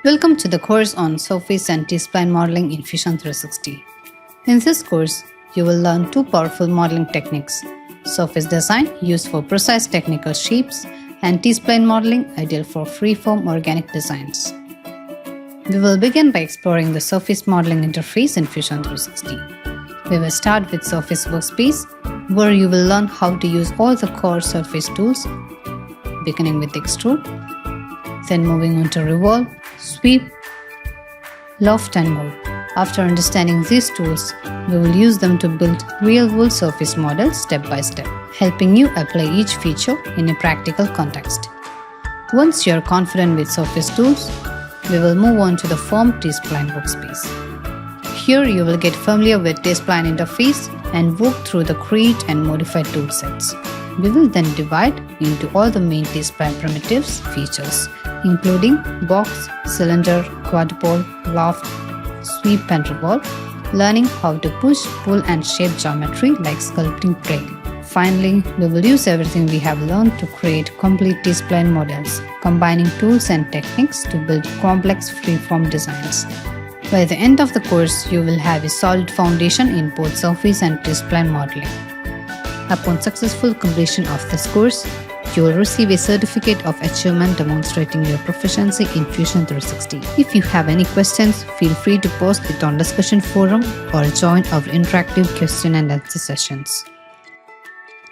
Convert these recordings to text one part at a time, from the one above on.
Welcome to the course on Surface and T-Spline modeling in Fusion 360. In this course, you will learn two powerful modeling techniques: Surface Design, used for precise technical shapes, and T-Spline modeling, ideal for free-form organic designs. We will begin by exploring the surface modeling interface in Fusion 360. We will start with Surface Workspace, where you will learn how to use all the core surface tools, beginning with Extrude, then moving on to Revolve, Sweep, Loft and more. After understanding these tools, we will use them to build real-world surface models step by step, helping you apply each feature in a practical context. Once you are confident with surface tools, we will move on to the Form T-Spline workspace. Here you will get familiar with T-Spline interface and walk through the create and modify toolsets. We will then divide into all the main T-Spline primitives features, including box, cylinder, quadrupole, loft, sweep and revolve, learning how to push, pull and shape geometry like sculpting braille. Finally, we will use everything we have learned to create complete T-Spline models, combining tools and techniques to build complex freeform designs. By the end of the course, you will have a solid foundation in both surface and T-Spline modeling. Upon successful completion of this course, you will receive a certificate of achievement demonstrating your proficiency in Fusion 360. If you have any questions, feel free to post it on discussion forum or join our interactive question and answer sessions.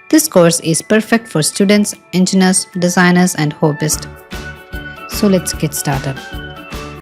This course is perfect for students, engineers, designers and hobbyists. So let's get started.